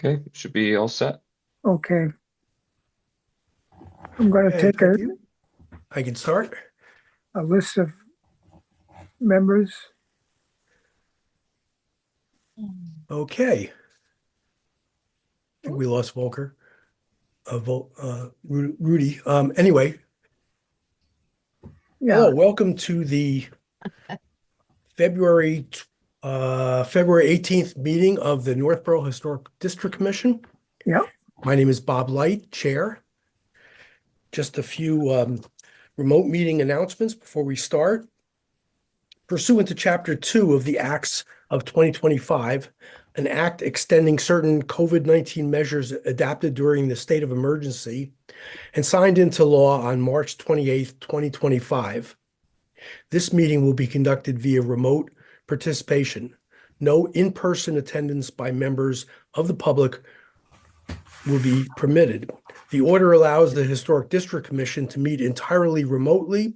Okay, should be all set. Okay. I'm going to Okay, take thank you. I can start. a list of members. Okay. I think we lost Volker. Rudy. Anyway, Yeah, hello, welcome to the February 18th meeting of the Northborough Historic District Commission. yeah. My name is Bob Light, Chair. Just a few remote meeting announcements before we start. Pursuant to Chapter 2 of the Acts of 2025, an act extending certain COVID-19 measures adapted during the state of emergency and signed into law on March 28th, 2025. This meeting will be conducted via remote participation. No in-person attendance by members of the public will be permitted. The order allows the Historic District Commission to meet entirely remotely,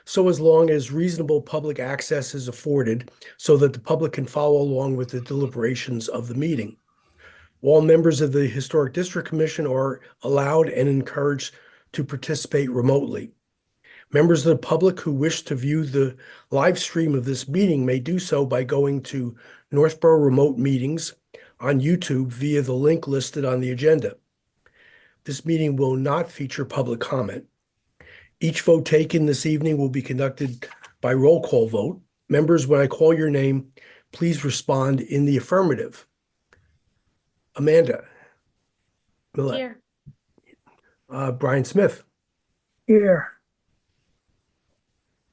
so as long as reasonable public access is afforded so that the public can follow along with the deliberations of the meeting. All members of the Historic District Commission are allowed and encouraged to participate remotely. Members of the public who wish to view the live stream of this meeting may do so by going to Northborough Remote Meetings on YouTube via the link listed on the agenda. This meeting will not feature public comment. Each vote taken this evening will be conducted by roll call vote. Members, when I call your name, please respond in the affirmative. Amanda. Millett. Here. Brian Smith. Here.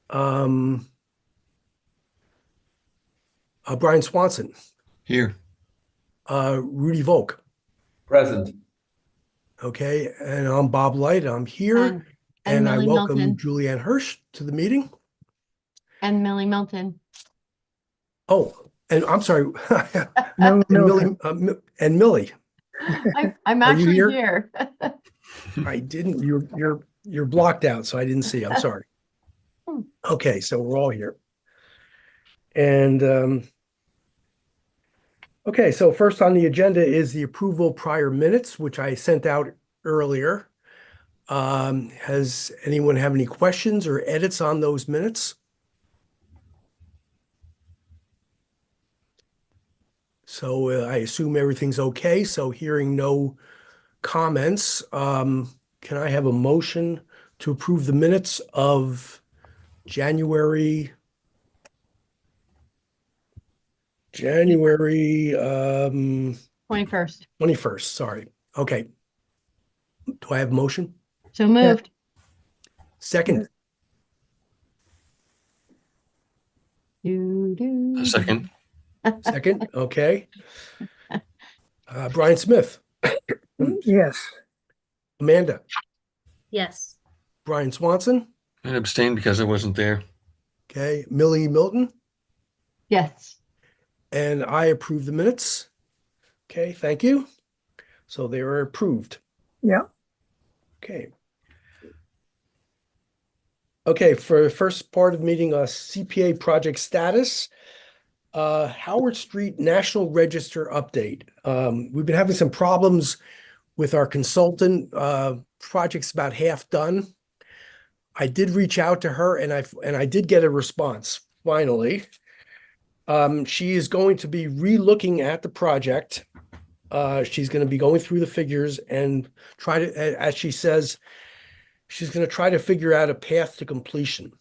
Brian Swanson. Here. Rudy Volk. Present. Okay, and I'm Bob Light. I'm here. And I Millie welcome Milton. Julianne Hirsch to the meeting. And Millie Milton. Oh, and I'm sorry. No, and Millie. And Millie. I'm Are you actually here? here. I didn't. You're blocked out, so I didn't see. I'm sorry. Okay, so we're all here. And okay, so first on the agenda is the approval of prior minutes, which I sent out earlier. Has anyone have any questions or edits on those minutes? So I assume everything's okay. So hearing no comments, can I have a motion to approve the minutes of January 21st. 21st? Sorry. Okay. Do I have a motion? So moved. Second. A second. Second. Okay. Brian Smith. Yes. Amanda. Yes. Brian Swanson. I abstained because I wasn't there. Okay. Millie Milton. Yes. And I approve the minutes. Okay, thank you. So they are approved. Yeah. Okay. Okay, for the first part of the meeting, CPA project status. Howard Street National Register update. We've been having some problems with our consultant. Project's about half done. I did reach out to her and I did get a response finally. She is going to be re-looking at the project. She's going to be going through the figures and try to, as she says, she's going to try to figure out a path to completion.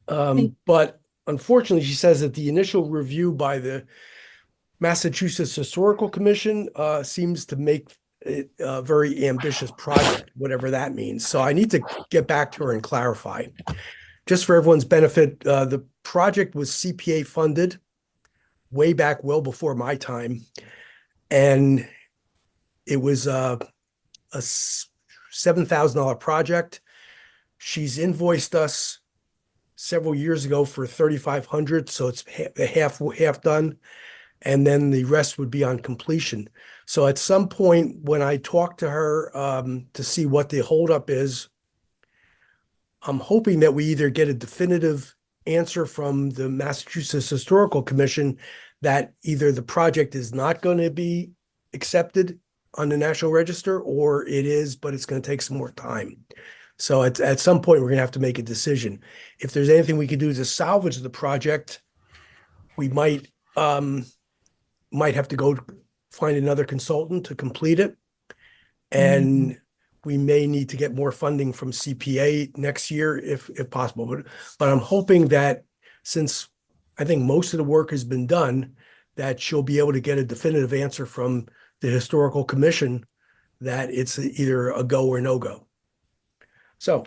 But unfortunately, she says that the initial review by the Massachusetts Historical Commission seems to make it a very ambitious project, whatever that means. So I need to get back to her and clarify. Just for everyone's benefit, the project was CPA funded way back well before my time. And it was a $7,000 project. She's invoiced us several years ago for $3,500, so it's half done, and then the rest would be on completion. So at some point when I talk to her to see what the holdup is, I'm hoping that we either get a definitive answer from the Massachusetts Historical Commission that either the project is not going to be accepted on the National Register, or it is, but it's going to take some more time. So at some point, we're going to have to make a decision. If there's anything we could do to salvage the project, we might have to go find another consultant to complete it. And we may need to get more funding from CPA next year if possible. But I'm hoping that since I think most of the work has been done, that she'll be able to get a definitive answer from the Historical Commission that it's either a go or no go. So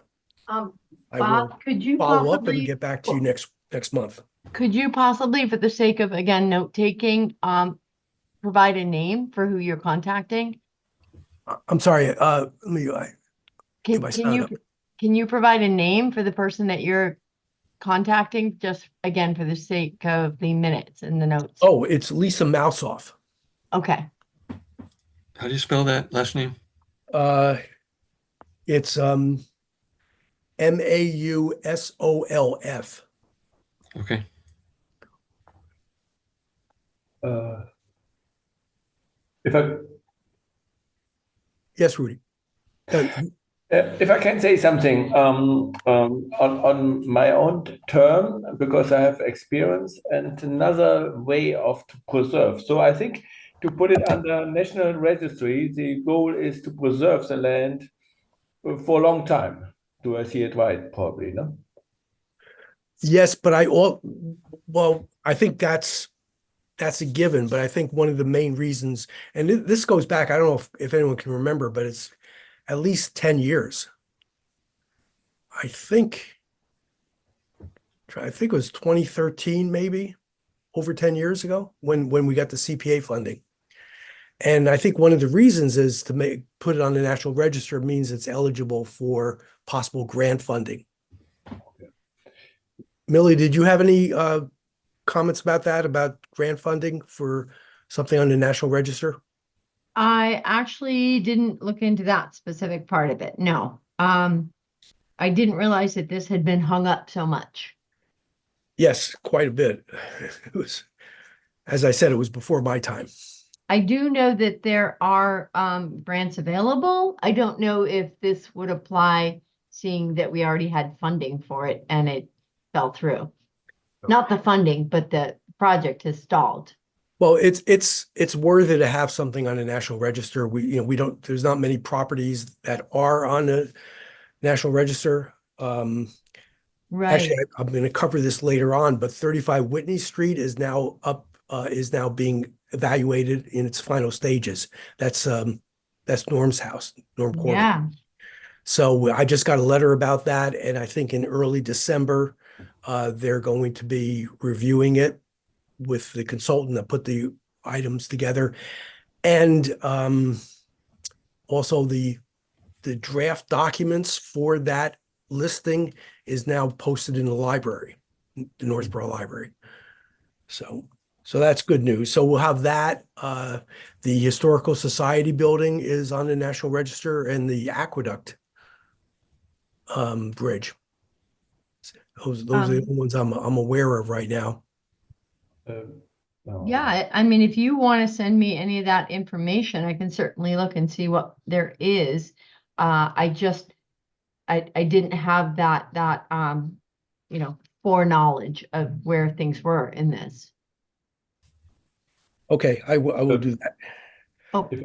I will Bob, could you follow up and possibly, get back to you next month. could you possibly, for the sake of, again, note taking, provide a name for who you're contacting? I'm sorry. Let me get my Can sound you, up. can you provide a name for the person that you're contacting, just again, for the sake of the minutes and the notes? Oh, it's Lisa Mousoff. Okay, How do you spell that last name? It's Mausolf. Okay. If I Yes, Rudy. if I can say something on my own term, because I have experience and another way of to preserve. So I think to put it under National Registry, the goal is to preserve the land for a long time. Do I see it right? Probably, no? Yes, but I think that's a given, but I think one of the main reasons, and this goes back, I don't know if anyone can remember, but it's at least 10 years. I think it was 2013, maybe over 10 years ago when we got the CPA funding. And I think one of the reasons is to put it on the National Register means it's eligible for possible grant funding. Millie, did you have any comments about that, about grant funding for something on the National Register? I actually didn't look into that specific part of it, no. I didn't realize that this had been hung up so much. Yes, quite a bit. It was, as I said, it was before my time. I do know that there are grants available. I don't know if this would apply, seeing that we already had funding for it and it fell through. Not the funding, but the project has stalled. Well, it's worthy to have something on the National Register. There's not many properties that are on the National Register. Right. Actually, I'm going to cover this later on, but 35 Whitney Street is now being evaluated in its final stages. That's Norm's house, Norm Corbett. Yeah. So I just got a letter about that, and I think in early December, they're going to be reviewing it with the consultant that put the items together, and also the draft documents for that listing is now posted in the library, the Northborough Library. So that's good news. So we'll have that. The Historical Society building is on the National Register, and the Aqueduct bridge. Those are the ones I'm aware of right now. No. Yeah, I mean, if you want to send me any of that information, I can certainly look and see what there is. I didn't have that foreknowledge of where things were in this. Okay, I will do that. Oh, If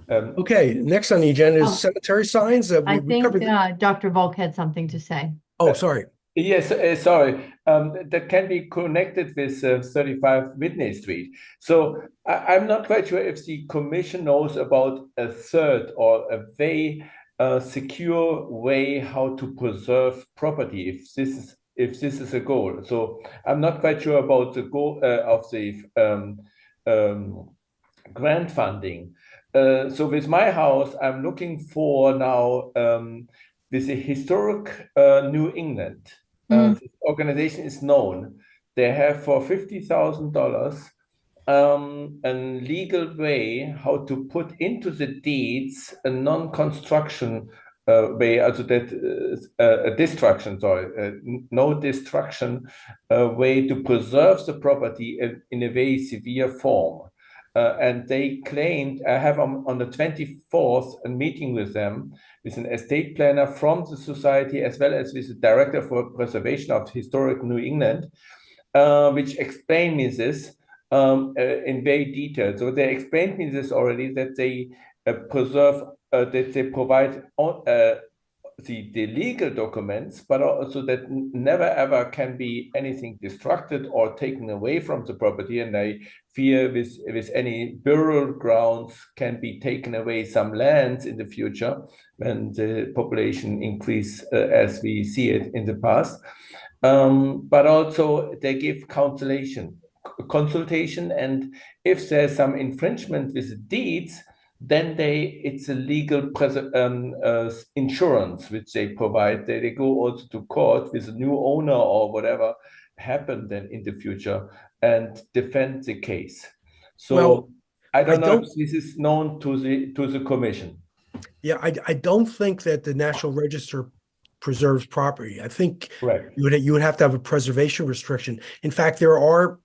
Okay, next on the agenda is Oh. cemetery signs. I We think covered Dr. Volk had something to say. Oh, sorry. Yes, sorry. That can be connected with 35 Whitney Street. So I'm not quite sure if the commission knows about a third or a secure way how to preserve property, if this is a goal. So I'm not quite sure about the goal of the grant funding. So with my house, I'm looking for now with the historic New England. This organization is known. They have for $50,000 a legal way how to put into the deeds a non-construction way, also that a destruction, no destruction way to preserve the property in a very severe form. and they claimed, I have on the 24th a meeting with them, with an estate planner from the society, as well as with the director for preservation of historic New England, which explained me this in very detail. So they explained me this already, that they preserve, that they provide the legal documents, but also that never ever can be anything destructed or taken away from the property. And I fear with any burial grounds can be taken away some lands in the future when the population increase as we see it in the past. But also they give consultation, and if there's some infringement with the deeds, then it's a legal insurance which they provide. They go also to court with a new owner or whatever happened then in the future and defend the case. So Well, I don't know don't- if this is known to the commission. Yeah, I don't think that the National Register preserves property. I think Correct. you would have to have a preservation restriction. In fact, there are,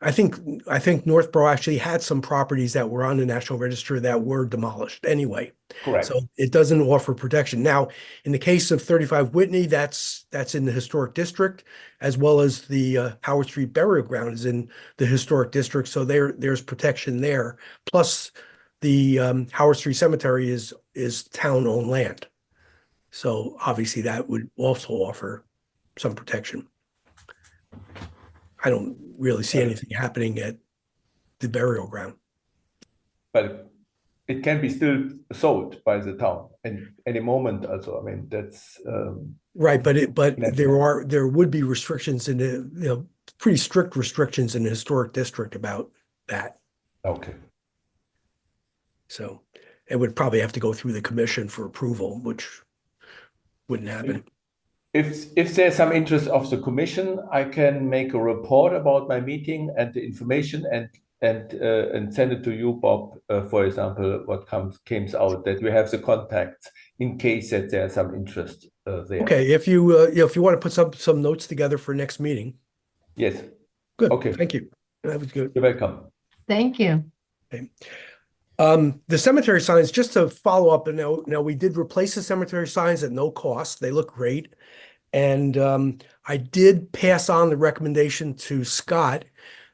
I think Northborough actually had some properties that were on the National Register that were demolished anyway. Correct. So it doesn't offer protection. Now, in the case of 35 Whitney, that's in the historic district, as well as the Howard Street burial ground is in the historic district. So there's protection there. Plus, the Howard Street Cemetery is town-owned land. So obviously that would also offer some protection. I don't really see anything happening at the burial ground. But it can be still sold by the town in any moment also. I mean, that's Right, but Natural. there would be restrictions in the, pretty strict restrictions in the historic district about that. okay. So it would probably have to go through the commission for approval, which wouldn't happen. If there's some interest of the commission, I can make a report about my meeting and the information and send it to you, Bob. For example, what comes out, that we have the contacts in case that there's some interest there. Okay, if you want to put some notes together for next meeting. Yes. Good. Okay. Thank you. That was good. You're welcome. Thank you. Okay. The cemetery signs, just to follow up, and now we did replace the cemetery signs at no cost. They look great. And I did pass on the recommendation to Scott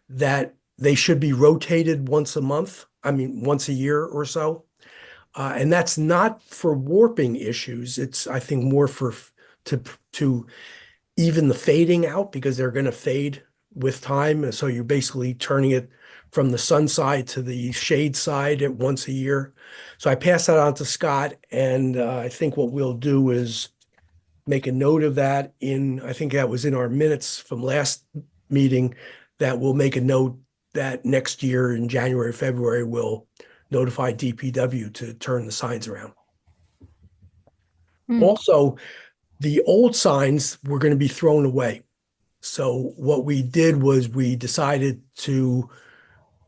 that they should be rotated once a month. I mean, once a year or so. And that's not for warping issues. It's, I think, more to even the fading out, because they're going to fade with time. And so you're basically turning it from the sun side to the shade side at once a year. So I passed that on to Scott, and I think what we'll do is make a note of that I think that was in our minutes from last meeting, that we'll make a note that next year in January, February, we'll notify DPW to turn the signs around. Also, the old signs were going to be thrown away. So what we did was we decided to,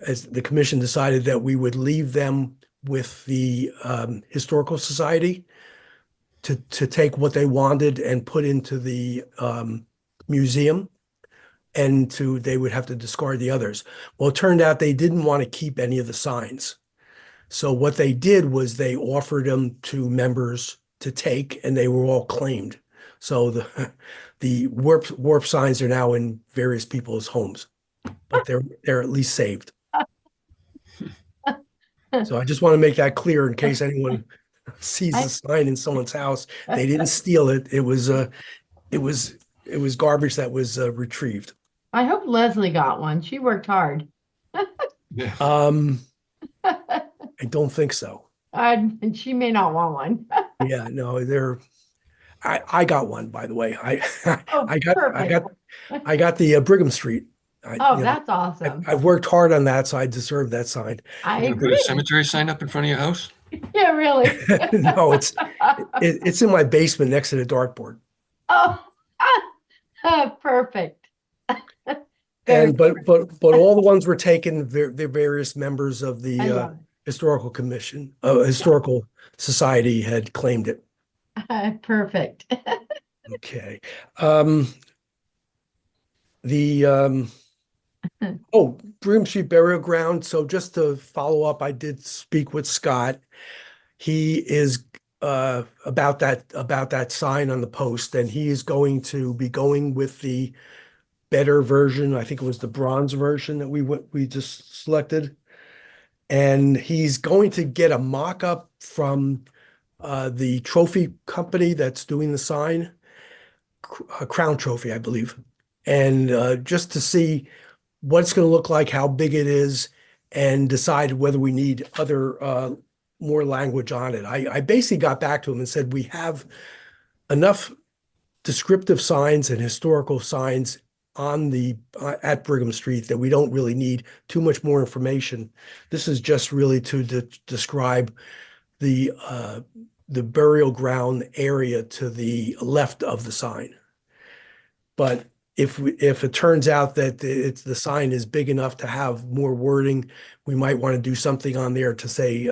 as the commission decided, that we would leave them with the Historical Society to take what they wanted and put into the museum, and they would have to discard the others. Well, it turned out they didn't want to keep any of the signs. So what they did was they offered them to members to take, and they were all claimed. So the warp signs are now in various people's homes, but they're at least saved. So I just want to make that clear in case anyone sees a sign in someone's house. They didn't steal it. It was garbage that was retrieved. I hope Leslie got one. She worked hard. Yeah. I don't think so. And she may not want one. Yeah, no, I got one, by the way. Oh, I got perfect. the Brigham Street. That's awesome. I've worked hard on that, so I deserve that sign. I You're gonna put agree. a cemetery sign up in front of your house? Yeah, really. No, it's in my basement next to the dartboard. Oh, perfect. And but all the ones were taken. The various members of I the love historical society had claimed it. it. Perfect. Okay. Oh, Brigham Street Burial Ground. So just to follow up, I did speak with Scott. He is about that sign on the post, and he is going to be going with the better version. I think it was the bronze version that we just selected. And he's going to get a mock-up from the trophy company that's doing the sign, Crown Trophy, I believe. And just to see what it's going to look like, how big it is, and decide whether we need other more language on it. I basically got back to him and said we have enough descriptive signs and historical signs on the at Brigham Street that we don't really need too much more information. This is just really to describe the burial ground area to the left of the sign. But if it turns out that the sign is big enough to have more wording, we might want to do something on there to say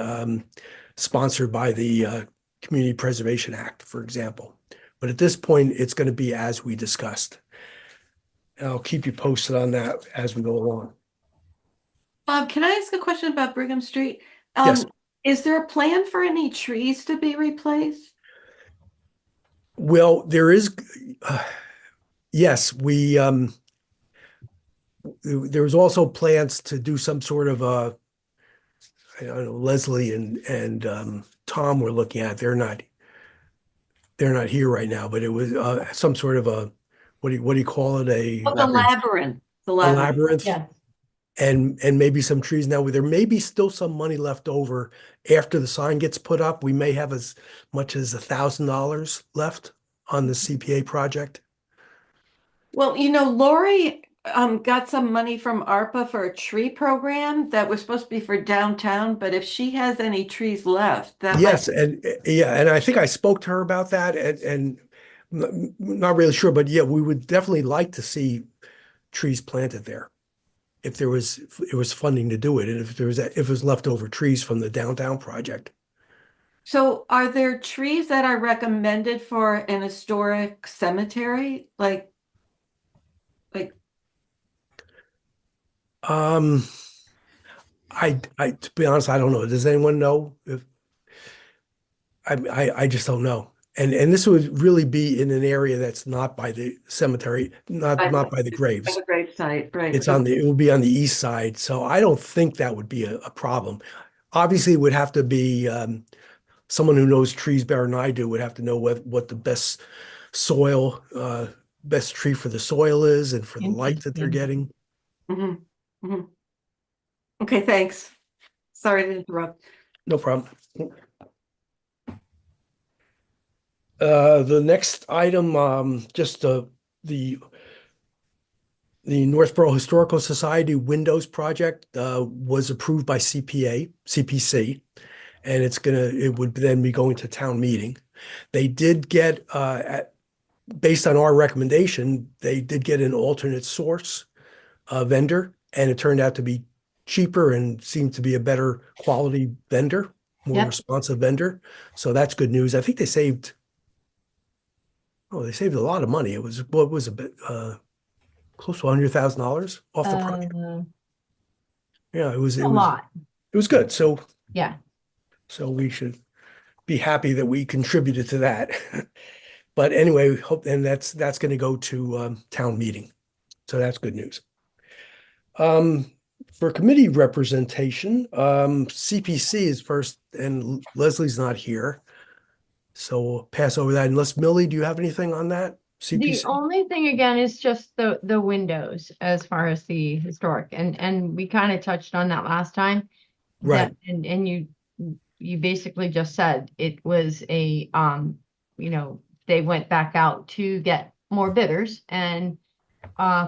sponsored by the Community Preservation Act, for example. But at this point, it's going to be as we discussed. And I'll keep you posted on that as we go along. Bob, can I ask a question about Brigham Street? Yes. Is there a plan for any trees to be replaced? Well, there is, yes, there was also plans to do some sort of I don't know, Leslie and Tom were looking at. They're not here right now, but it was some sort of a what do you call it? Oh, the labyrinth. The A labyrinth. labyrinth. Yes. And maybe some trees. Now there may be still some money left over after the sign gets put up. We may have as much as $1,000 left on the CPA project. Well, Lori got some money from ARPA for a tree program that was supposed to be for downtown, but if she has any trees left, that Yes, and yeah, and I think I spoke to her about that, and not really sure, but yeah, we would definitely like to see trees planted there if there was funding to do it, and if it was leftover trees from the downtown project. So are there trees that are recommended for an historic cemetery? Like To be honest, I don't know. Does anyone know if I just don't know. And this would really be in an area that's not by the cemetery, not by the graves. a grave site, right? It would be on the east side. So I don't think that would be a problem. Obviously, it would have to be someone who knows trees better than I do would have to know what the best soil, best tree for the soil is and for the light that they're getting. Mm-hmm. Mm-hmm. Okay, thanks. Sorry to interrupt. No problem. The next item, just the Northborough Historical Society Windows project was approved by CPC, and it would then be going to town meeting. They did get, based on our recommendation, they did get an alternate source vendor, and it turned out to be cheaper and seemed to be a better quality vendor, more responsive vendor. So that's good news. I think they saved a lot of money. It was a bit close to $100,000 off the project. Yeah, it was A lot. It was good. So Yeah. so we should be happy that we contributed to that. But anyway, and that's going to go to town meeting. So that's good news. For committee representation, CPC is first, and Leslie's not here. So we'll pass over that. Unless Millie, do you have anything on that? CPC? The only thing again is just the windows as far as the historic, and we kind of touched on that last time. Right. And you basically just said it was a they went back out to get more bidders and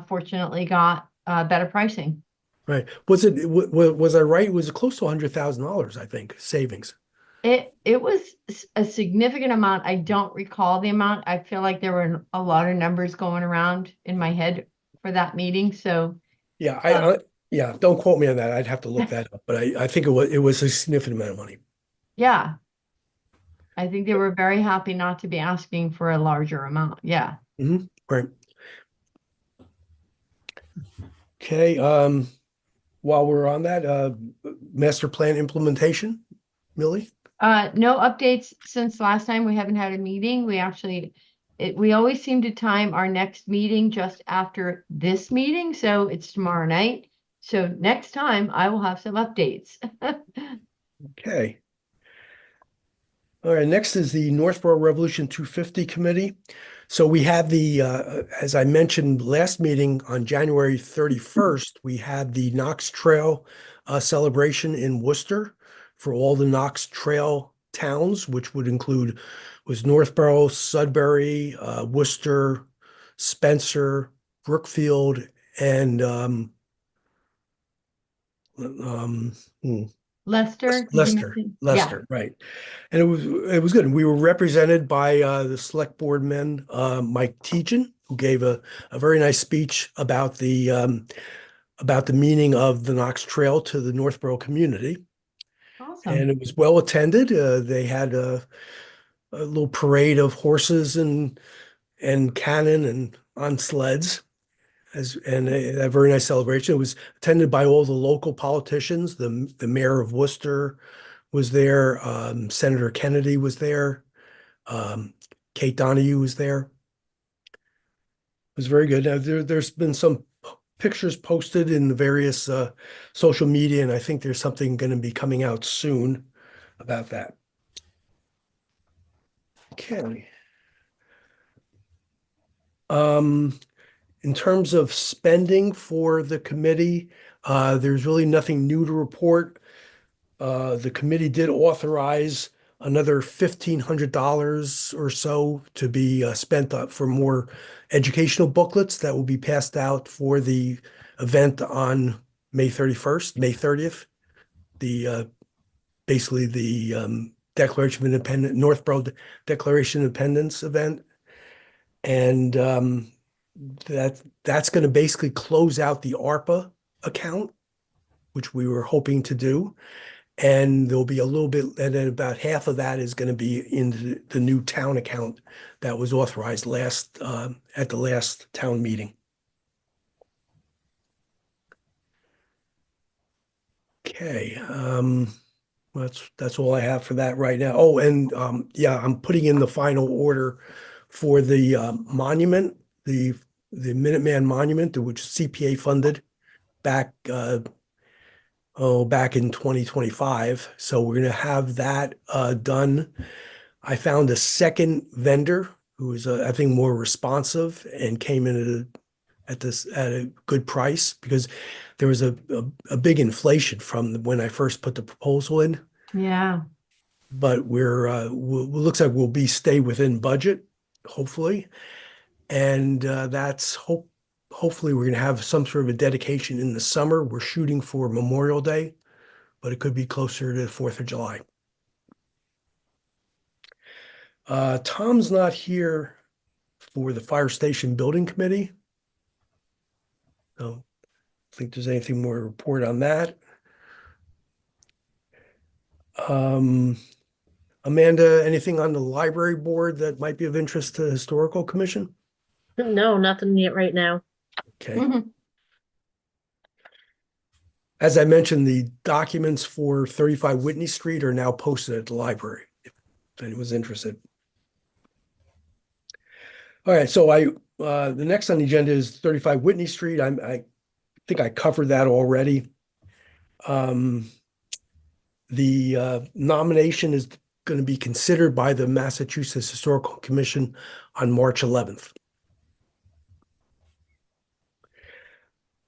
fortunately got better pricing. Right. Was I right? Was it close to $100,000, I think, savings? It was a significant amount. I don't recall the amount. I feel like there were a lot of numbers going around in my head for that meeting. So yeah, yeah, don't quote me on that. I'd have to look that up, but I think it was a significant amount of money. yeah, I think they were very happy not to be asking for a larger amount. Yeah. Right. Okay. while we're on that, master plan implementation, Millie? No updates since last time. We haven't had a meeting. We always seem to time our next meeting just after this meeting, so it's tomorrow night. So next time I will have some updates. Okay. All right, next is the Northborough Revolution 250 Committee. So we had as I mentioned last meeting on January 31st, we had the Knox Trail celebration in Worcester for all the Knox Trail towns, which was Northborough, Sudbury, Worcester, Spencer, Brookfield, and um, hmm, Lester, did you Leicester, mention? Yeah. Leicester, right. And it was good. We were represented by the select board men, Mike Tejan, who gave a very nice speech about the meaning of the Knox Trail to the Northborough community. Awesome. And it was well attended. They had a little parade of horses and cannon and on sleds and a very nice celebration. It was attended by all the local politicians. The mayor of Worcester was there. Senator Kennedy was there. Kate Donahue was there. It was very good. There's been some pictures posted in the various social media, and I think there's something going to be coming out soon about that. Okay. In terms of spending for the committee, there's really nothing new to report. The committee did authorize another $1,500 or so to be spent for more educational booklets that will be passed out for the event on May 31st, May 30th. Basically the Declaration of Independence, Northborough Declaration of Independence event. And that's going to basically close out the ARPA account, which we were hoping to do. And there'll be a little bit, and then about half of that is going to be in the new town account that was authorized at the last town meeting. Okay, that's all I have for that right now. Oh, and yeah, I'm putting in the final order for the monument, the Minuteman Monument, which is CPA funded back back in 2025. So we're going to have that done. I found a second vendor who was, I think, more responsive and came in at a good price because there was a big inflation from when I first put the proposal in. Yeah. But looks like we'll stay within budget, hopefully, and hopefully we're going to have some sort of a dedication in the summer. We're shooting for Memorial Day, but it could be closer to the 4th of July. Tom's not here for the Fire Station Building Committee. So I don't think there's anything more to report on that. Amanda, anything on the library board that might be of interest to the Historical Commission? No, nothing yet right now. Okay. Mhm. As I mentioned, the documents for 35 Whitney Street are now posted at the library, if anyone's interested. All right, so the next on the agenda is 35 Whitney Street. I think I covered that already. The nomination is going to be considered by the Massachusetts Historical Commission on March 11th.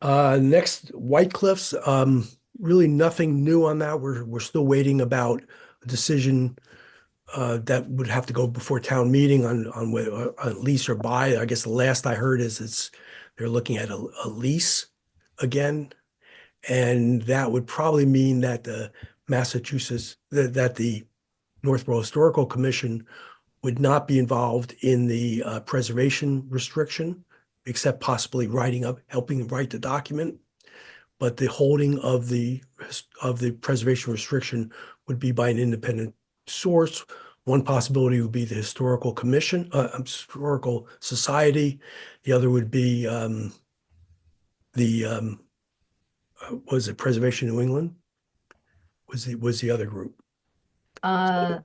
Next, White Cliffs. Really nothing new on that. We're still waiting about a decision that would have to go before town meeting on whether a lease or buy. I guess the last I heard is they're looking at a lease again, and that would probably mean that the Northborough Historical Commission would not be involved in the preservation restriction, except possibly helping write the document. But the holding of the preservation restriction would be by an independent source. One possibility would be the Historical Commission, Historical Society. The other would be the was it Preservation New England? Was the other group? Uh,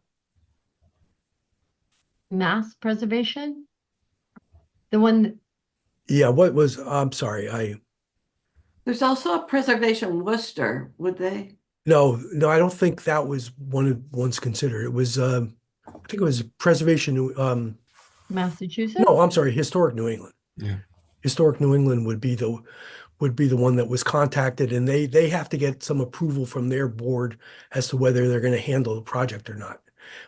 mass preservation? The one, Yeah, what was, I'm sorry, There's also a Preservation Worcester, would they? no, I don't think that was one of ones considered. It was, I think it was Preservation, Massachusetts? no, I'm sorry, Historic New England. Yeah. Historic New England would be the one that was contacted, and they have to get some approval from their board as to whether they're going to handle the project or not.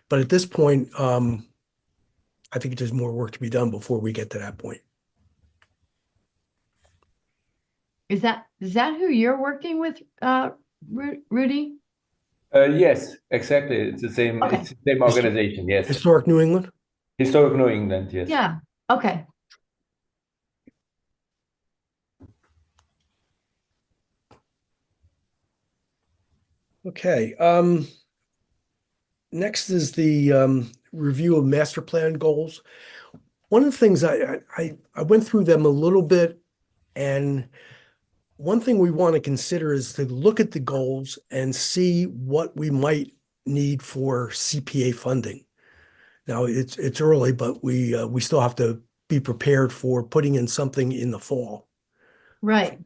But at this point, I think there's more work to be done before we get to that point. Is that who you're working with, Rudy? Yes, exactly. It's the same. Okay. It's the same organization. Yes, Historic New England? Historic New England. Yes. Yeah, okay. Okay. Next is the review of master plan goals. One of the things I went through them a little bit, and one thing we want to consider is to look at the goals and see what we might need for CPA funding. Now it's early, but we still have to be prepared for putting in something in the fall. Right.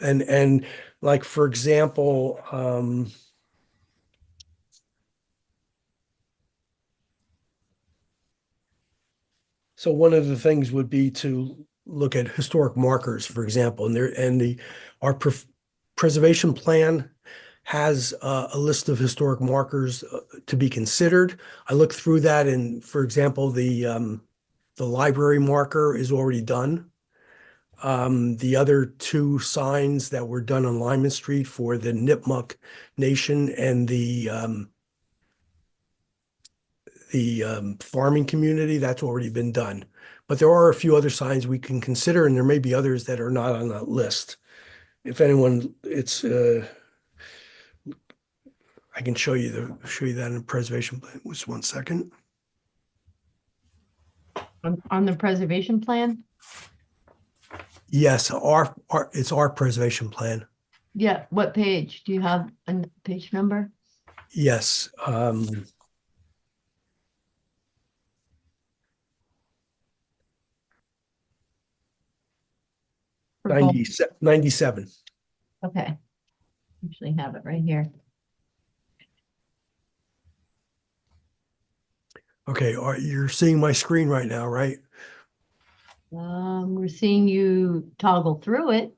And like for example, so one of the things would be to look at historic markers, for example, our preservation plan has a list of historic markers to be considered. I looked through that, and for example, the library marker is already done. The other two signs that were done on Lyman Street for the Nipmuc Nation and the farming community, that's already been done. But there are a few other signs we can consider, and there may be others that are not on that list. If anyone, I can show you that in the preservation plan. Just one second. On the preservation plan? Yes, it's our preservation plan. Yeah, what page? Do you have a page number? Yes. For gold? 97. Okay. Actually have it right here. Okay, you're seeing my screen right now, right? We're seeing you toggle through it.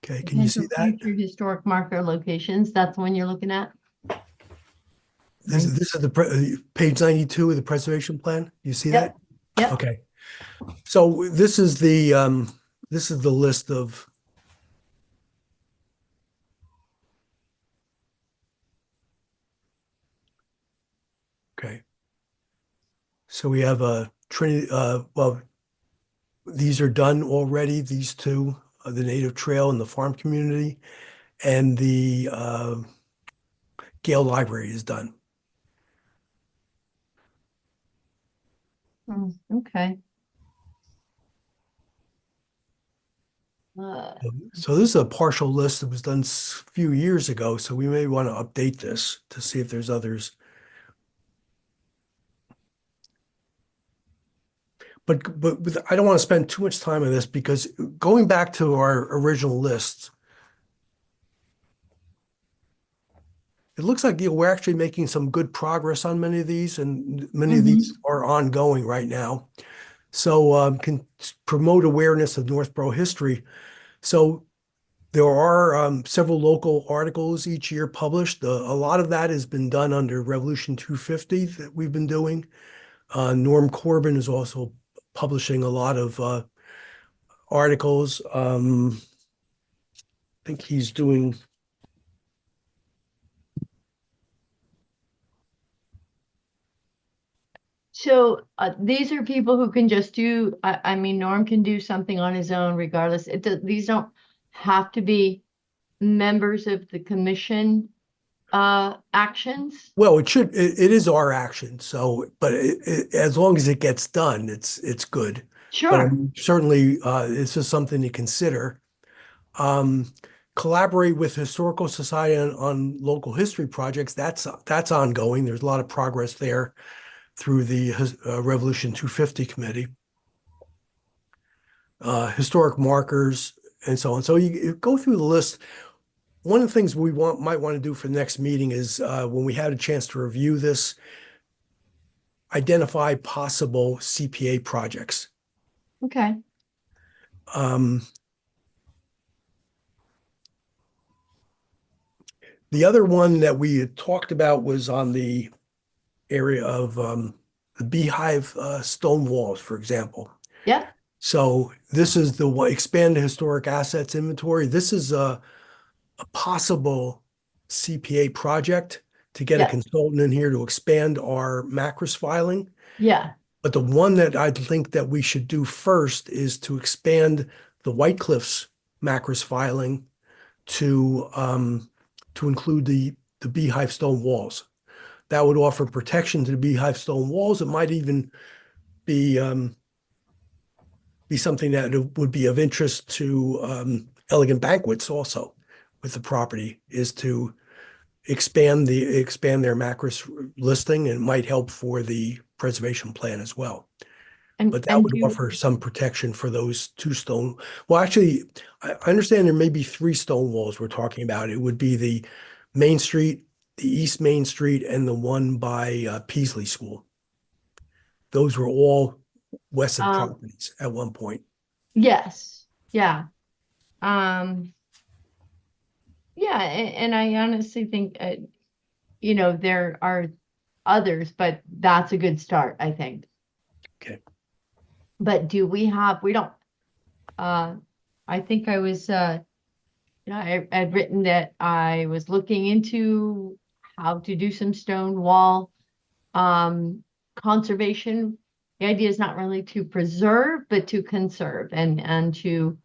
Okay, can you see that? Future historic marker locations, that's the one you're looking at? This is the page 92 of the preservation plan. You see Yep. that? Yep. Okay. So this is the list of okay. So we have a Trinity well, these are done already, these two, the native trail and the farm community, and the Gale Library is done. Okay. So this is a partial list that was done a few years ago, so we may want to update this to see if there's others. But I don't want to spend too much time on this because going back to our original lists, it looks like we're actually making some good progress on many of these, and many of these are ongoing right now. So can promote awareness of Northborough history. So there are several local articles each year published. A lot of that has been done under Revolution 250 that we've been doing. Norm Corbin is also publishing a lot of articles. I think he's doing. So these are people who can just do, I mean, Norm can do something on his own regardless. These don't have to be members of the commission. actions? Well, it is our action, so, but as long as it gets done, it's good. But Sure. certainly, this is something to consider. Um, Collaborate with Historical Society on local history projects. That's ongoing. There's a lot of progress there through the Revolution 250 Committee. Historic markers and so on. So you go through the list. One of the things we might want to do for the next meeting is when we had a chance to review this, identify possible CPA projects. Okay. The other one that we had talked about was on the area of the beehive stone walls, for example. Yep. So this is the expand the historic assets inventory. This is a possible CPA project to get a Yes. consultant in here to expand our macros filing. Yeah. But the one that I think that we should do first is to expand the White Cliffs macros filing to include the beehive stone walls. That would offer protection to the beehive stone walls. It might even be something that would be of interest to Elegant Banquets also with the property, is to expand their macros listing, and it might help for the preservation plan as well. But that would offer some protection for those two stone. Well, actually, I understand there may be three stone walls we're talking about. It would be the Main Street, the East Main Street, and the one by Peasley School. Those were all Wesson properties at one point. Yes. Yeah. Yeah, and I honestly think, there are others, but that's a good start, I think. Okay. But we don't, I think I was, I'd written that I was looking into how to do some stone wall, conservation. The idea is not really to preserve, but to conserve and to,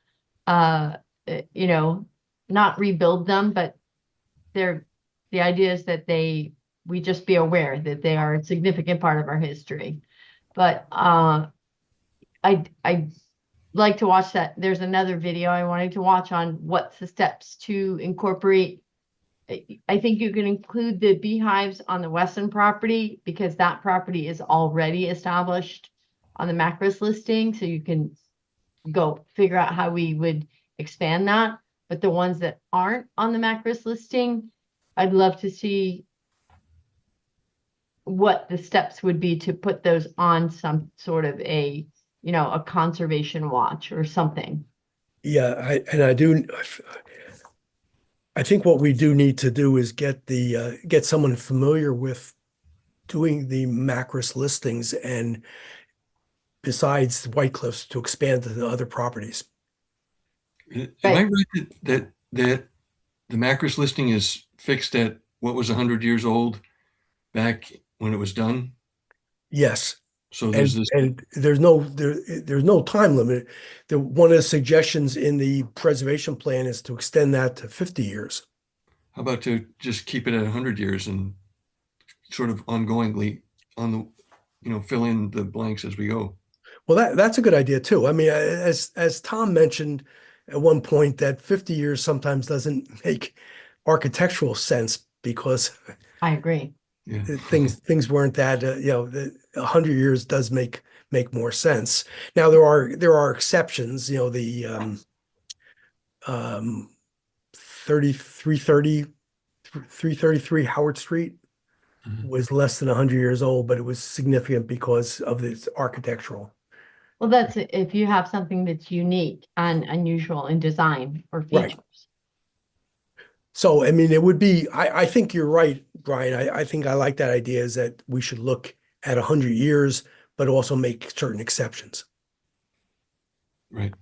not rebuild them, but the idea is that we just be aware that they are a significant part of our history. But I like to watch that. There's another video I wanted to watch on what's the steps to incorporate. I think you can include the beehives on the Weston property because that property is already established on the macros listing. So you can go figure out how we would expand that. But the ones that aren't on the macros listing, I'd love to see what the steps would be to put those on some sort of a conservation watch or something. Yeah, I think what we do need to do is get someone familiar with doing the macros listings, and besides White Cliffs, to expand to the other properties. Am I right that the macros listing is fixed at what was 100 years old back when it was done? Yes. So there's this. And there's no time limit. One of the suggestions in the preservation plan is to extend that to 50 years. How about to just keep it at 100 years and sort of ongoingly fill in the blanks as we go? Well, that's a good idea too. I mean, as Tom mentioned at one point, that 50 years sometimes doesn't make architectural sense because I agree. Yeah. things weren't that 100 years does make more sense. Now there are exceptions. The 333 Howard Street was less than 100 years old, but it was significant because of its architectural. Well, that's if you have something that's unique and unusual in design or features. Right. So, I mean, it would be, I think you're right, Brian. I think I like that idea, is that we should look at 100 years, but also make certain exceptions. Right.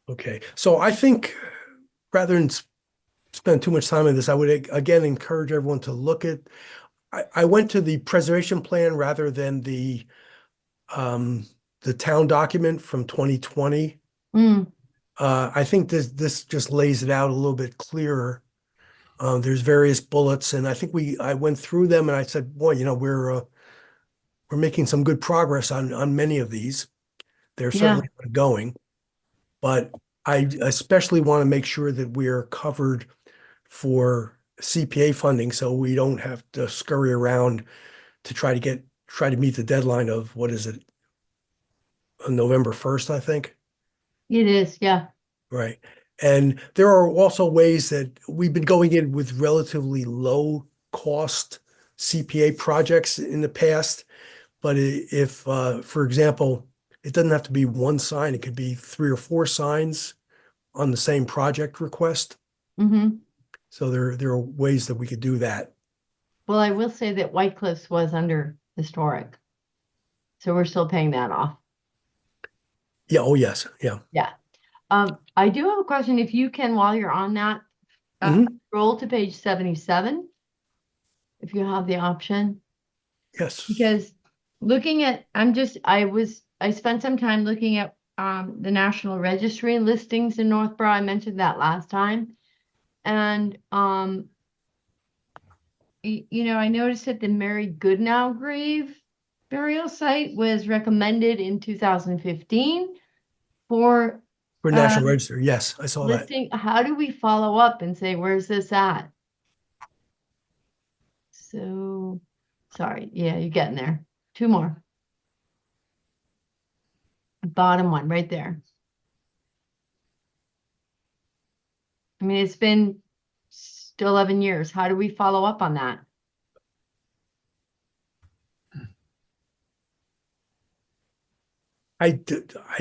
Okay. So I think rather than spend too much time on this, I would again encourage everyone to look at, I went to the preservation plan rather than the town document from 2020. I think this just lays it out a little bit clearer. There's various bullets, and I think I went through them and I said, boy, we're making some good progress on many of these. They're Yeah. certainly ongoing, but I especially want to make sure that we are covered for CPA funding, so we don't have to scurry around to try to meet the deadline of, what is it, November 1st, I think. It is, yeah. Right. And there are also ways that we've been going in with relatively low cost CPA projects in the past. But if, for example, it doesn't have to be one sign, it could be 3 or 4 signs on the same project request. Mm-hmm. So there are ways that we could do that. Well, I will say that White Cliffs was under historic. So we're still paying that off. Yeah. Oh, yes. Yeah. Yeah. I do have a question. If you can, while you're on that, scroll to page 77, if you have the option. Yes. Because looking at, I spent some time looking at the National Registry listings in Northborough. I mentioned that last time. And I noticed that the Mary Goodnow grave burial site was recommended in 2015 for National Register. Yes, I saw that. listing. How do we follow up and say, where's this at? So, sorry. Yeah, you're getting there. 2 more. Bottom one right there. I mean, it's been 11 years. How do we follow up on that? I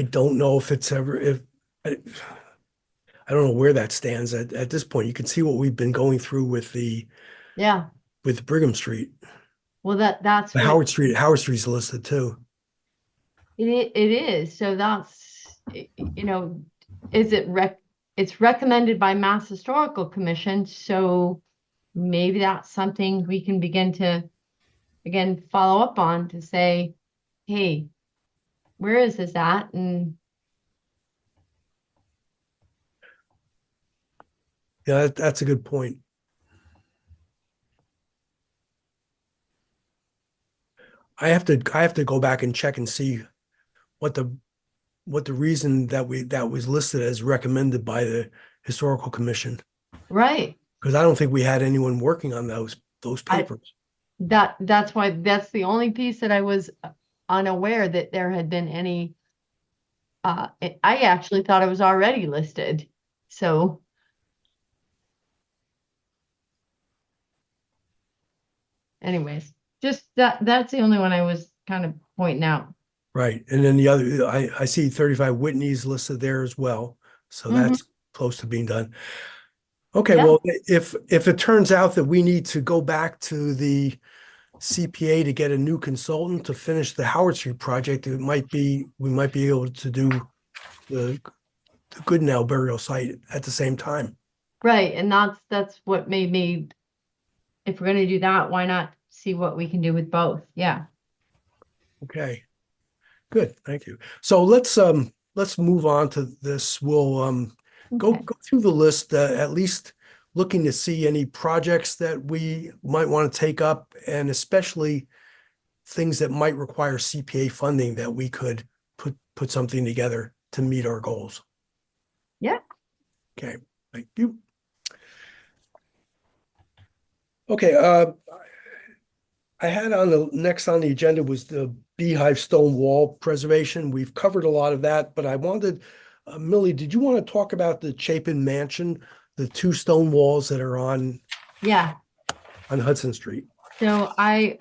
don't know if it's ever, I don't know where that stands at this point. You can see what we've been going through with Yeah. with Brigham Street. Well, that's The what Howard Street's listed too. it is. So that's, is it it's recommended by Mass Historical Commission. So maybe that's something we can begin to, again, follow up on to say, hey, where is this at? And Yeah, that's a good point. I have to go back and check and see what the reason that was listed as recommended by the Historical Commission, right. because I don't think we had anyone working on those papers. That's why that's the only piece that I was unaware that there had been any. I actually thought it was already listed. So, anyways, just that's the only one I was kind of pointing out. Right. And then the other, I see 35 Whitney's listed there as well. So that's close to being done. Okay, Yeah. well, if it turns out that we need to go back to the CPA to get a new consultant to finish the Howard Street project, we might be able to do the Goodnow burial site at the same time. Right. And that's what made me, if we're going to do that, why not see what we can do with both? Yeah. Okay. Good, thank you. So let's move on to this. We'll go through the list, at least looking to see any projects that we might want to take up, and especially things that might require CPA funding that we could put something together to meet our goals. Yeah. Okay, thank you. Okay, I had next on the agenda was the Beehive Stone Wall preservation. We've covered a lot of that, but I wanted, Millie, did you want to talk about the Chapin Mansion, the 2 stone walls that are on Hudson Street? So I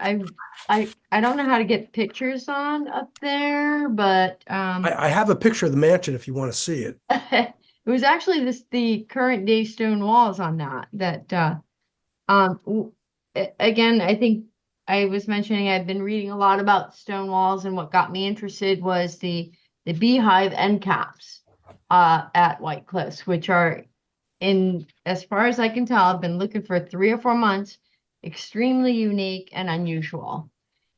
don't know how to get pictures on up there, but I have a picture of the mansion if you want to see it. it was actually the current day stone walls on that again, I think I was mentioning I've been reading a lot about stone walls, and what got me interested was the beehive end caps at White Cliffs, which are, as far as I can tell, I've been looking for 3 or 4 months, extremely unique and unusual.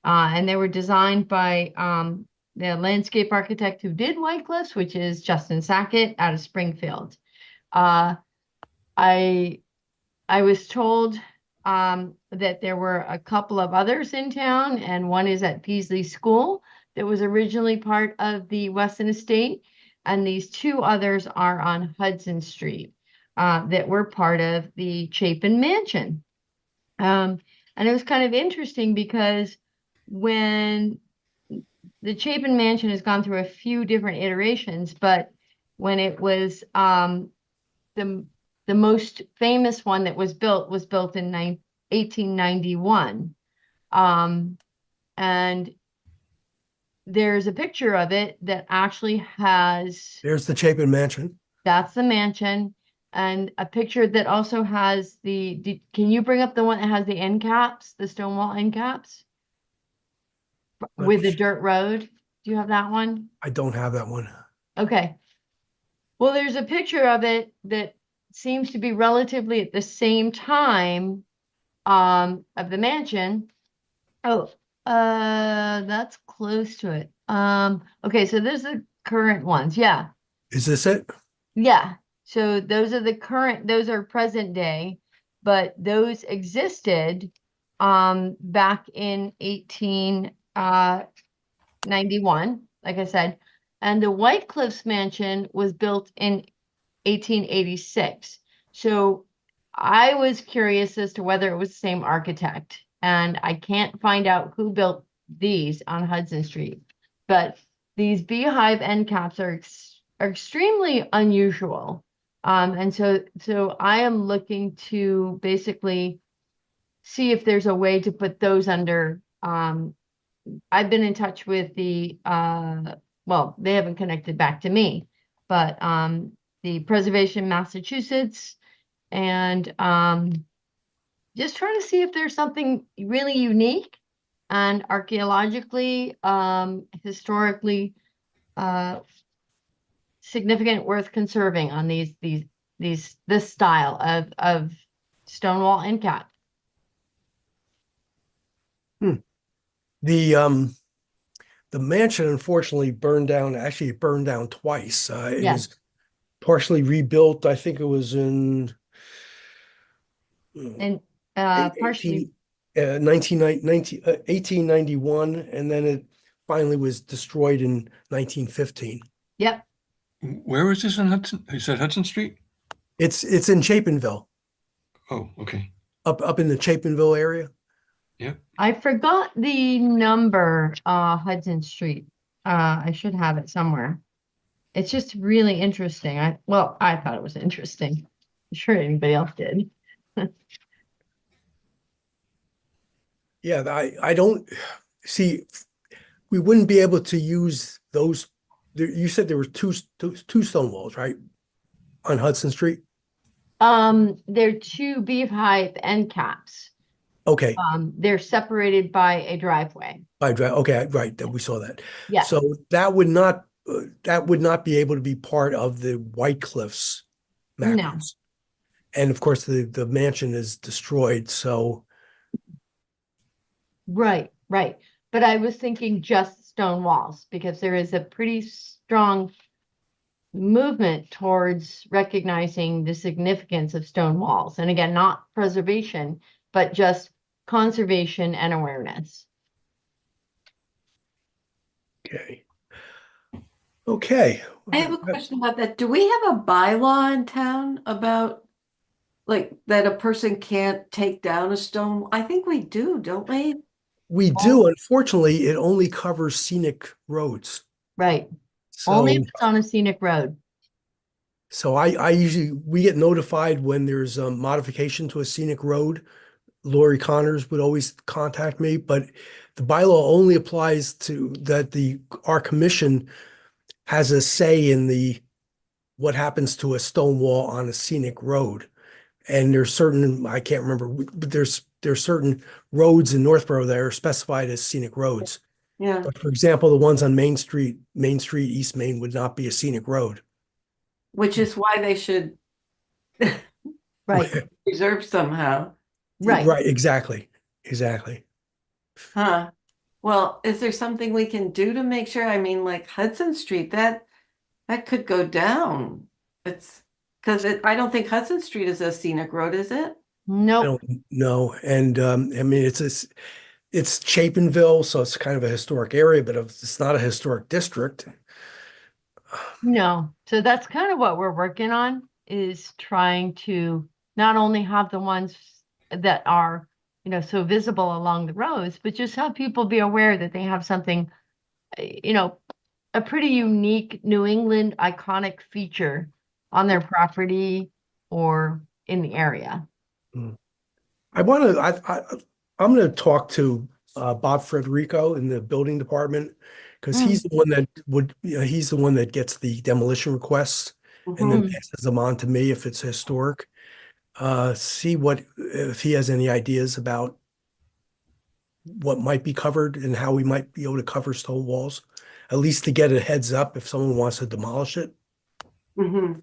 And they were designed by the landscape architect who did White Cliffs, which is Justin Sackett out of Springfield. I was told that there were a couple of others in town, and one is at Peasley School that was originally part of the Weston Estate, and these two others are on Hudson Street that were part of the Chapin Mansion. And it was kind of interesting because when the Chapin Mansion has gone through a few different iterations, but when it was the most famous one that was built in 1891. And there's a picture of it that actually has, There's the Chapin Mansion. that's the mansion, and a picture that also has can you bring up the one that has the end caps, the stone wall end caps? With the dirt road? Do you have that one? I don't have that one. Okay. Well, there's a picture of it that seems to be relatively at the same time of the mansion. Oh, that's close to it. Okay, so there's the current ones. Yeah. Is this it? Yeah. So those are present day, but those existed back in 1891, like I said. And the White Cliffs Mansion was built in 1886. So I was curious as to whether it was the same architect, and I can't find out who built these on Hudson Street. But these beehive end caps are extremely unusual. And so I am looking to basically see if there's a way to put those under. I've been in touch with the well, they haven't connected back to me, but the Preservation Massachusetts, and just trying to see if there's something really unique and archaeologically, historically significant, worth conserving on this style of stone wall end cap. The mansion unfortunately burned down. Actually, it burned down twice. It Yeah. was partially rebuilt. I think it was in And partially 1891, and then it finally was destroyed in 1915. Yep. Where is this in Hudson? You said Hudson Street? It's in Chapinville, Oh, okay. up in the Chapinville area. Yep. I forgot the number, Hudson Street. I should have it somewhere. It's just really interesting. I thought it was interesting. I'm sure anybody else did. Yeah, I don't see. We wouldn't be able to use those. You said there were two stone walls, right, on Hudson Street? They're two beehive end caps. Okay. They're separated by a driveway. Okay, right. That we saw that. Yeah. So that would not be able to be part of the White Cliffs macros. And of course, the mansion is destroyed. So Right. But I was thinking just stone walls because there is a pretty strong movement towards recognizing the significance of stone walls. And again, not preservation, but just conservation and awareness. okay. I have a question about that. Do we have a bylaw in town about like that a person can't take down a stone? I think we do, don't we? We do. Unfortunately, it only covers scenic roads. Right. So, Only if it's on a scenic road. So we get notified when there's a modification to a scenic road. Lori Connors would always contact me, but the bylaw only applies to that our commission has a say in what happens to a stone wall on a scenic road. And there's certain, I can't remember, but there's certain roads in Northborough that are specified as scenic roads. Yeah. But for example, the ones on Main Street, East Main would not be a scenic road. Which is why they should Right. preserve somehow. Right. Right, exactly. Huh. Well, is there something we can do to make sure? I mean, like Hudson Street, that could go down. It's because I don't think Hudson Street is a scenic road, is it? I Nope. don't know. And I mean, it's Chapinville, so it's kind of a historic area, but it's not a historic district. No. So that's kind of what we're working on, is trying to not only have the ones that are, so visible along the roads, but just have people be aware that they have something, a pretty unique New England iconic feature on their property or in the area. Mm. I'm going to talk to Bob Frederico in the building department, because he's the one that he's the one that gets the demolition requests and then Mhm. passes them on to me if it's historic. See if he has any ideas about what might be covered and how we might be able to cover stone walls, at least to get a heads up if someone wants to demolish it. Mm-hmm.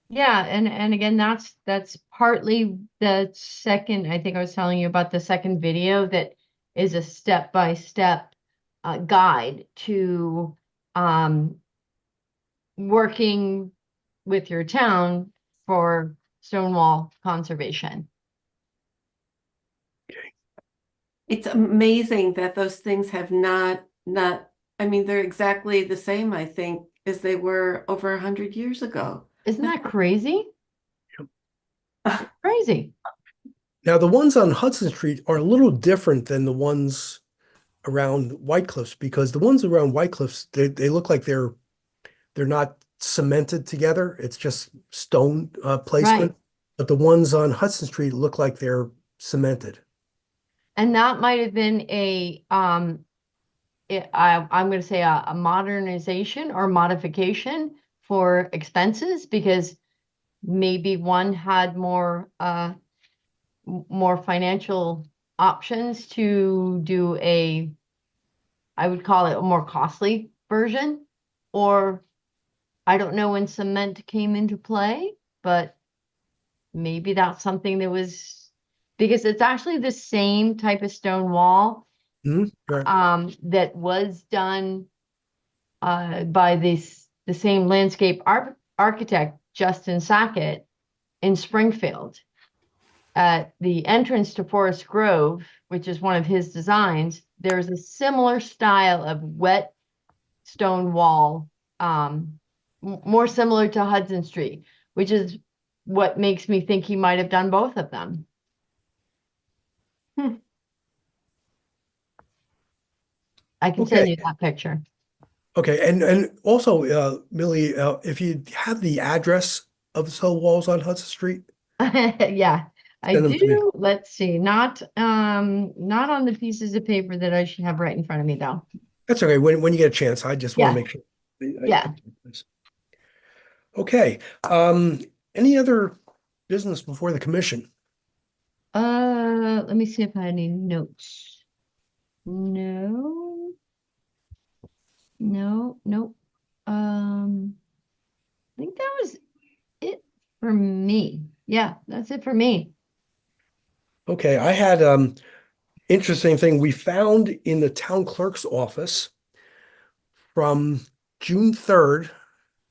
Yeah, and again, that's partly the second, I think I was telling you about the second video that is a step-by-step guide to um, working with your town for stonewall conservation. It's amazing that those things have not, I mean, they're exactly the same, I think, as they were over 100 years ago. Isn't that crazy? Crazy. Now, the ones on Hudson Street are a little different than the ones around White Cliffs, because the ones around White Cliffs, they look like they're not cemented together. It's just stone placement. Right. But the ones on Hudson Street look like they're cemented. And that might have been I'm going to say a modernization or modification for expenses, because maybe one had more financial options to do I would call it a more costly version, or I don't know when cement came into play, but maybe that's something that was, because it's actually the same type of stone wall Right. that was done by the same landscape architect, Justin Sackett, in Springfield. At the entrance to Forest Grove, which is one of his designs, there's a similar style of wet stone wall, more similar to Hudson Street, which is what makes me think he might have done both of them. I can send Okay. you that picture. Okay. And also, Millie, if you have the address of the cell walls on Hudson Street, Yeah, I send them to me. do. Let's see. Not on the pieces of paper that I should have right in front of me, though. That's okay. When you get a chance, I just want to Yeah. make sure. Yeah. Okay. Any other business before the commission? Let me see if I had any notes. No. No, nope. I think that was it for me. Yeah, that's it for me. Okay. I had interesting thing we found in the town clerk's office from June 3rd,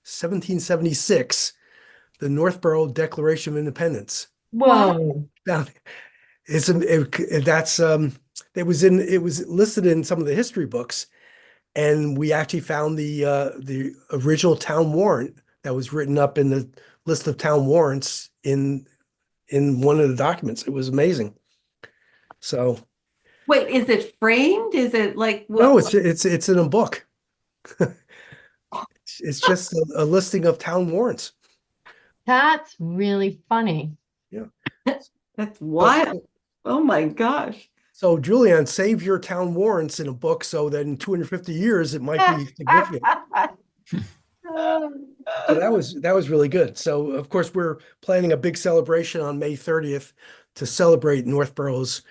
1776, the Northborough Declaration of Independence. What? Whoa. Found that's it was listed in some of the history books, and we actually found the original town warrant that was written up in the list of town warrants in one of the documents. It was amazing. So Wait, is it framed? Is it like no, what? it's in a book. It's just a listing of town warrants. That's really funny. Yeah. That's wild. Oh my gosh. So Julianne, save your town warrants in a book so that in 250 years it might be significant. So that was really good. So of course we're planning a big celebration on May 30th to celebrate Northborough's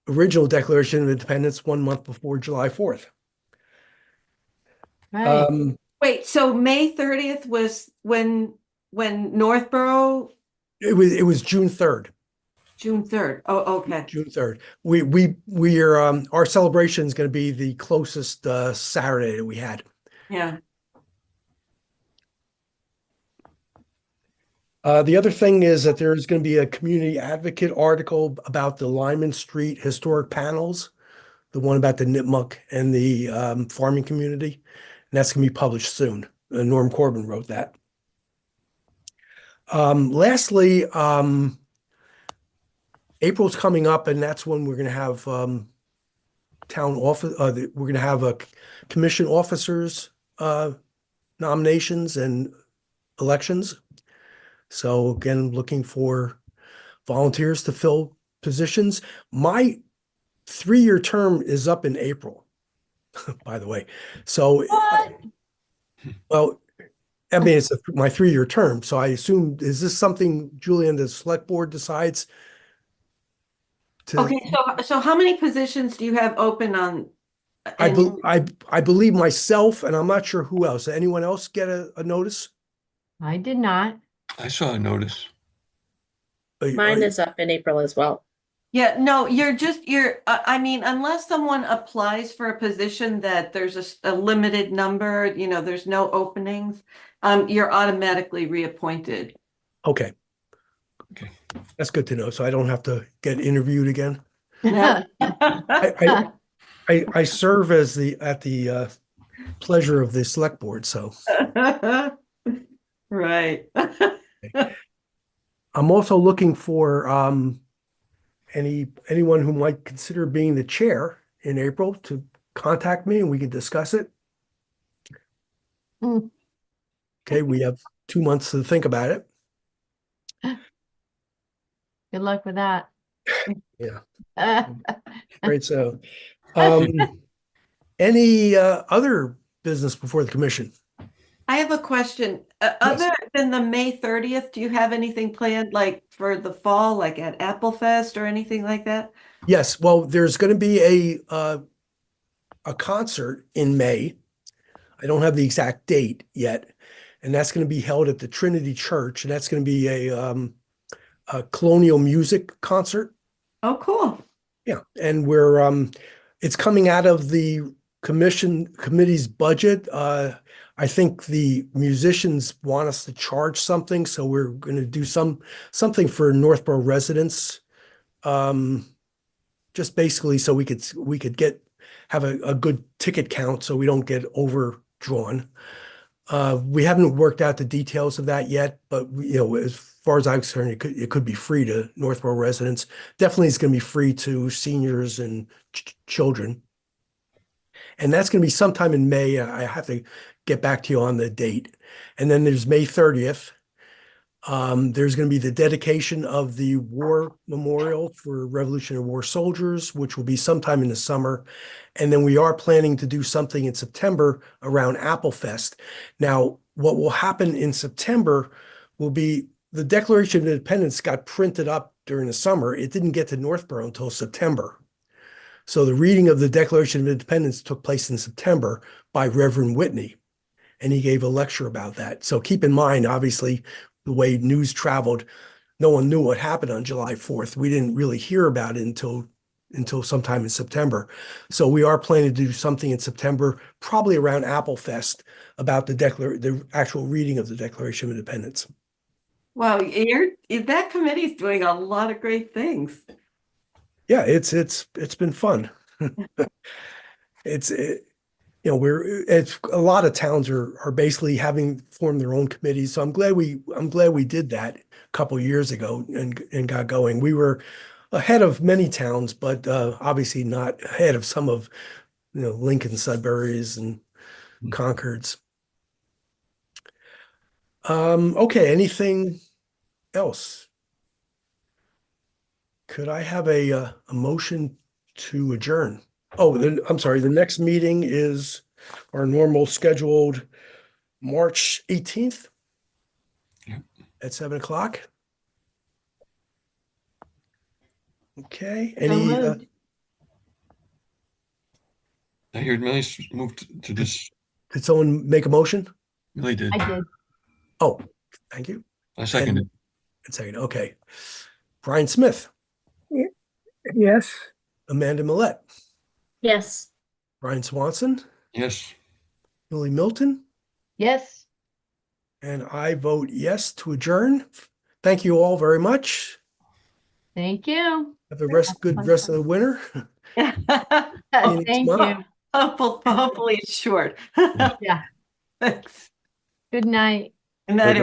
original Declaration of Independence 1 month before July 4th. Right. Wait, so May 30th was when Northborough. It was June 3rd. June 3rd. Oh, okay. June 3rd. We are our celebration is going to be the closest Saturday that we had. Yeah. The other thing is that there's going to be a community advocate article about the Lyman Street historic panels, the one about the Nipmuc and the farming community, and that's going to be published soon. Norm Corbin wrote that. Lastly, April's coming up, and that's when we're going to have town office. We're going to have a commission officers nominations and elections. So again, looking for volunteers to fill positions. My 3-year term is up in April, by the way. So, What? well, I mean, it's my 3-year term. So I assume, is this something, Julian, the select board decides to? Okay, so how many positions do you have open on? I believe myself, and I'm not sure who else. Did anyone else get a notice? I did not. I saw a notice. Mine is up in April as well. Yeah, no, I mean, unless someone applies for a position that there's a limited number, there's no openings, you're automatically reappointed. Okay. Okay. That's good to know. So I don't have to get interviewed again. Yeah. I serve at the pleasure of the select board. So Right. I'm also looking for anyone who might consider being the chair in April to contact me and we can discuss it. Mm. Okay, we have 2 months to think about it. Good luck with that. Yeah. Great. So, any other business before the commission? I have a question. Other than the May 30th, do you have anything planned like for the fall, like at Apple Fest or anything like that? Yes. Well, there's going to be a concert in May. I don't have the exact date yet, and that's going to be held at the Trinity Church, and that's going to be a colonial music concert. Oh, cool. Yeah, and it's coming out of the committee's budget. I think the musicians want us to charge something, so we're going to do something for Northborough residents, just basically so we could have a good ticket count, so we don't get overdrawn. We haven't worked out the details of that yet, but as far as I'm concerned, it could be free to Northborough residents. Definitely, it's going to be free to seniors and children. And that's going to be sometime in May. I have to get back to you on the date. And then there's May 30th. There's going to be the dedication of the War Memorial for Revolutionary War soldiers, which will be sometime in the summer. And then we are planning to do something in September around Apple Fest. Now, what will happen in September will be the Declaration of Independence got printed up during the summer. It didn't get to Northborough until September. So the reading of the Declaration of Independence took place in September by Reverend Whitney, and he gave a lecture about that. So keep in mind, obviously, the way news traveled, no one knew what happened on July 4th. We didn't really hear about it until sometime in September. So we are planning to do something in September, probably around Apple Fest, about the actual reading of the Declaration of Independence. Wow, that committee's doing a lot of great things. Yeah, it's been fun. It's a lot of towns are basically having formed their own committees. So I'm glad we did that a couple of years ago and got going. We were ahead of many towns, but obviously not ahead of some of Lincoln, Sudbury's, and Concord's. Okay, anything else? Could I have a motion to adjourn? Oh, I'm sorry. The next meeting is our normal scheduled March 18th at 7:00. Okay. moved. I heard Millie moved to this. Did someone make a motion? Millie did. I did. Oh, thank you. I seconded. Second. Okay. Brian Smith. Yes. Amanda Millette, Yes. Brian Swanson, Yes. Julie Milton, Yes. and I vote yes to adjourn. Thank you all very much. Thank you. Have a good rest of the winter. Thank you. Hopefully it's short. Yeah. Thanks. Good night. And that